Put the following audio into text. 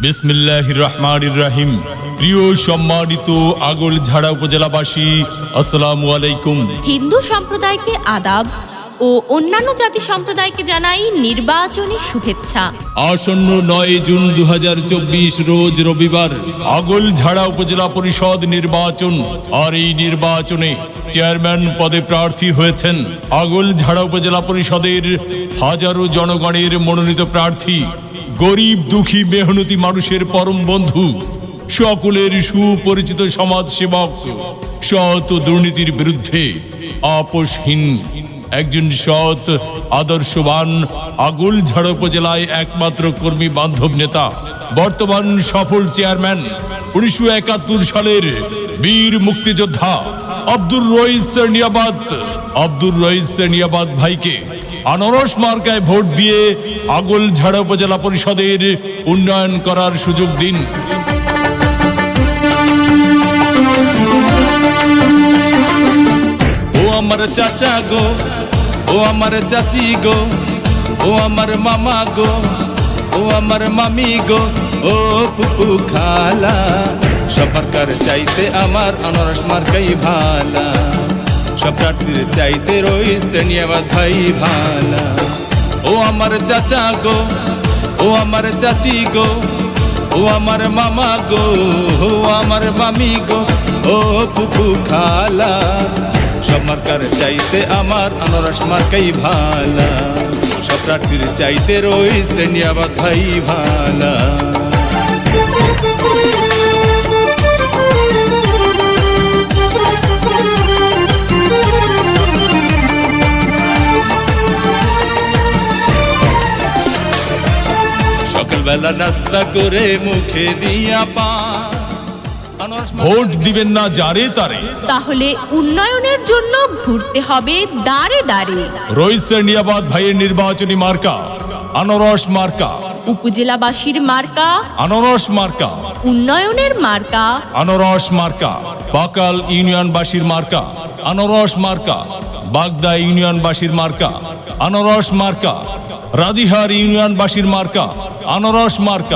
বিসমিল্লাহির রহমানির রহিম। প্রিয় সম্মানিত আগলঝাড়া উপজেলাবাসী, আসসালামু আলাইকুম। হিন্দু সম্প্রদায়কে আদাব ও অন্যান্য জাতি সম্প্রদায়কে জানাই নির্বাচনী শুভেচ্ছা। আসন্ন 9 জুন 2024 রোজ রবিবার আগলঝাড়া উপজেলা পরিষদ নির্বাচন। আর এই নির্বাচনে চেয়ারম্যান পদে প্রার্থী হয়েছেন আগলঝাড়া উপজেলা পরিষদের হাজারো জনগণের মনোনীত প্রার্থী, গরিব দুঃখী মেহনতি মানুষের পরম বন্ধু, সকলের সুপরিচিত সমাজসেবক, সৎ দুর্নীতির বিরুদ্ধে আপোষহীন একজন সৎ আদর্শবান আগলঝাড়া উপজেলায় একমাত্র কর্মী বান্ধব নেতা, বর্তমান সফল চেয়ারম্যান, 1971 সালের বীর মুক্তিযোদ্ধা আব্দুর রইস নিয়াবাদ ভাইকে আনারস মার্কায় ভোট দিয়ে আগলঝাড়া উপজেলা পরিষদের উন্নয়ন করার সুযোগ দিন। ও আমার চাচা গো, ও আমার চাচি গো, ও আমার মামা গো, ও আমার মামি গো, ও পুপু খালা, সবার চাইতে আমার আনারস মার্কাই ভালা, সব প্রার্থীর চাইতে রইস নিয়াবাদ ভাই ভালা। ও আমার চাচা গো, ও আমার চাচি গো, ও আমার মামা গো, ও আমার মামি গো, ও পুপু খালা, সব মার্কার চাইতে আমার আনারস মার্কাই ভালা, সব প্রার্থীর চাইতে রইস নিয়াবাদ ভাই ভালা। সকালবেলা নাস্তা করে মুখে দিয়া পান, ভোট দিবেন না যারে তারে, তাহলে উন্নয়নের জন্য ঘুরতে হবে দাঁড়ে দাঁড়ে। রইস নিয়াবাদ ভাইয়ের নির্বাচনী মার্কা আনারস মার্কা, উপজেলাবাসীর মার্কা আনারস মার্কা, উন্নয়নের মার্কা আনারস মার্কা, বাকাল ইউনিয়নবাসীর মার্কা আনারস মার্কা, বাগদা ইউনিয়নবাসীর মার্কা আনারস মার্কা, রাজিহার ইউনিয়নবাসীর মার্কা আনারস মার্কা।